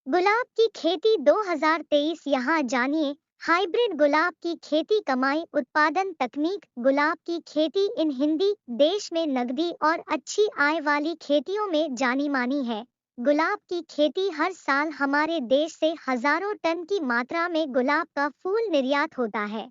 गुलाब की खेती 2023। यहाँ जानिए हाइब्रिड गुलाब की खेती कमाई उत्पादन तकनीक। गुलाब की खेती इन हिंदी देश में नगदी और अच्छी आय वाली खेतियों में जानी मानी है। गुलाब की खेती हर साल हमारे देश से हजारों टन की मात्रा में गुलाब का फूल निर्यात होता है,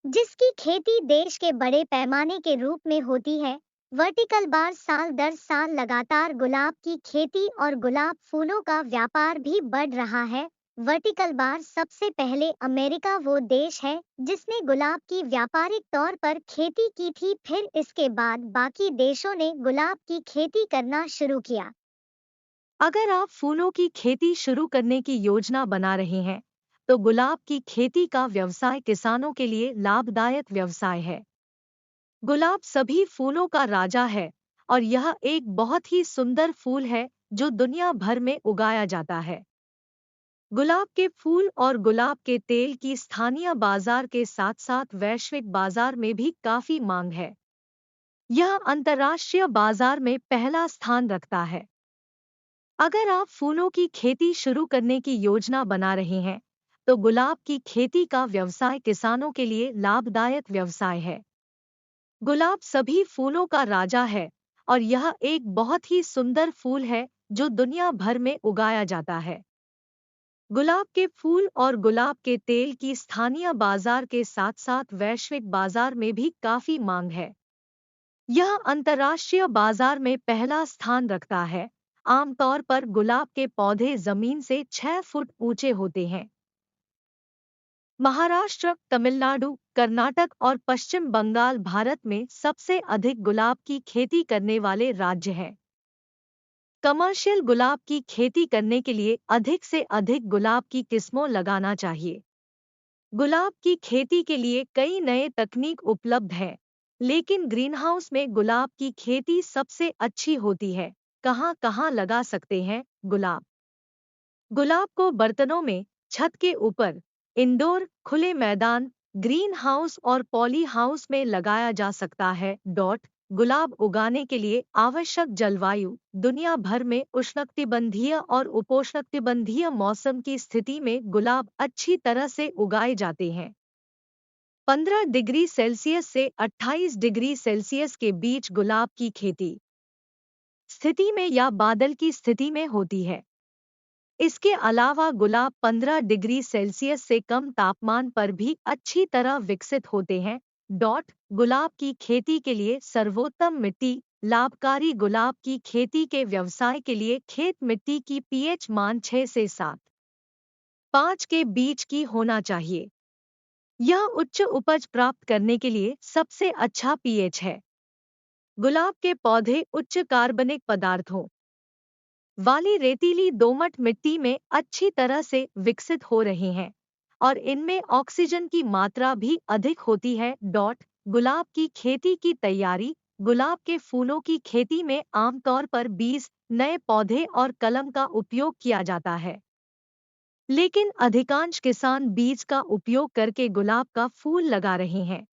जिसकी खेती देश के बड़े पैमाने के रूप में होती है। वर्टिकल बार साल दर साल लगातार गुलाब की खेती और गुलाब फूलों का व्यापार भी बढ़ रहा है। वर्टिकल बार सबसे पहले अमेरिका वो देश है जिसने गुलाब की व्यापारिक तौर पर खेती की थी, फिर इसके बाद बाकी देशों ने गुलाब की खेती करना शुरू किया। अगर आप फूलों की खेती शुरू करने की योजना बना रहे हैं, तो गुलाब की खेती का व्यवसाय किसानों के लिए लाभदायक व्यवसाय है। गुलाब सभी फूलों का राजा है और यह एक बहुत ही सुंदर फूल है जो दुनिया भर में उगाया जाता है। गुलाब के फूल और गुलाब के तेल की स्थानीय बाजार के साथ-साथ वैश्विक बाजार में भी काफी मांग है। यह अंतर्राष्ट्रीय बाजार में पहला स्थान रखता है। अगर आप फूलों की खेती शुरू करने की योजना बना रहे हैं, तो गुलाब की खेती का व्यवसाय किसानों के लिए लाभदायक व्यवसाय है। गुलाब सभी फूलों का राजा है और यह एक बहुत ही सुंदर फूल है जो दुनिया भर में उगाया जाता है। गुलाब के फूल और गुलाब के तेल की स्थानीय बाजार के साथ-साथ वैश्विक बाजार में भी काफी मांग है। यह अंतर्राष्ट्रीय बाजार में पहला स्थान रखता है। आमतौर पर गुलाब के पौधे जमीन से 6 फुट ऊंचे होते हैं। महाराष्ट्र, तमिलनाडु, कर्नाटक और पश्चिम बंगाल भारत में सबसे अधिक गुलाब की खेती करने वाले राज्य हैं। कमर्शियल गुलाब की खेती करने के लिए अधिक से अधिक गुलाब की किस्मों लगाना चाहिए। गुलाब की खेती के लिए कई नए तकनीक उपलब्ध हैं, लेकिन ग्रीनहाउस में गुलाब की खेती सबसे अच्छी होती है। कहाँ-कहाँ लगा सकते हैं गुलाब? गुलाब को बर्तनों में, छत के ऊपर, इंडोर, खुले मैदान, ग्रीन हाउस और पॉली हाउस में लगाया जा सकता है। गुलाब उगाने के लिए आवश्यक जलवायु दुनिया भर में उष्णकटिबंधीय और उपोष्णकटिबंधीय मौसम की स्थिति में गुलाब अच्छी तरह से उगाए जाते हैं। 15 डिग्री सेल्सियस से 28 डिग्री सेल्सियस के बीच गुलाब की खेती स्थिति में या बादल की स्थिति में होती है। इसके अलावा गुलाब 15 डिग्री सेल्सियस से कम तापमान पर भी अच्छी तरह विकसित होते हैं। गुलाब की खेती के लिए सर्वोत्तम मिट्टी। लाभकारी गुलाब की खेती के व्यवसाय के लिए खेत मिट्टी की पीएच मान 6 से 7.5 के बीच की होना चाहिए। यह उच्च उपज प्राप्त करने के लिए सबसे अच्छा पीएच है। गुलाब के पौधे उच्च कार्बनिक पदार्थों वाली रेतीली दोमट मिट्टी में अच्छी तरह से विकसित हो रहे हैं और इनमें ऑक्सीजन की मात्रा भी अधिक होती है। गुलाब की खेती की तैयारी। गुलाब के फूलों की खेती में आमतौर पर बीज, नए पौधे और कलम का उपयोग किया जाता है, लेकिन अधिकांश किसान बीज का उपयोग करके गुलाब का फूल लगा रहे हैं।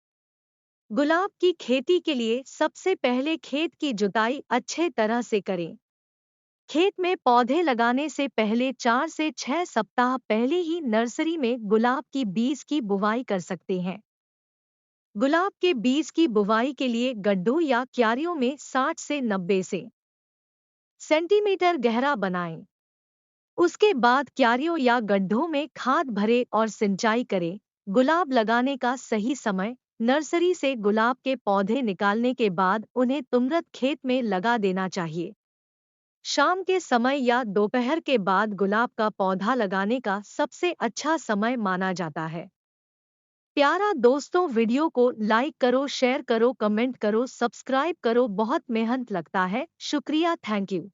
गुलाब की खेती के लिए सबसे पहले खेत की जुताई अच्छे तरह से करें। खेत में पौधे लगाने से पहले 4 से 6 सप्ताह पहले ही नर्सरी में गुलाब की बीज की बुवाई कर सकते हैं। गुलाब के बीज की बुवाई के लिए गड्ढों या क्यारियों में 60 से 90 सेंटीमीटर गहरा बनाएं। उसके बाद क्यारियों या गड्ढों में खाद भरें और सिंचाई करें। गुलाब लगाने का सही समय। नर्सरी से गुलाब के पौधे निकालने के बाद उन्हें तुरंत खेत में लगा देना चाहिए। शाम के समय या दोपहर के बाद गुलाब का पौधा लगाने का सबसे अच्छा समय माना जाता है। प्यारा दोस्तों, वीडियो को लाइक करो, शेयर करो, कमेंट करो, सब्सक्राइब करो। बहुत मेहनत लगता है। शुक्रिया, थैंक यू।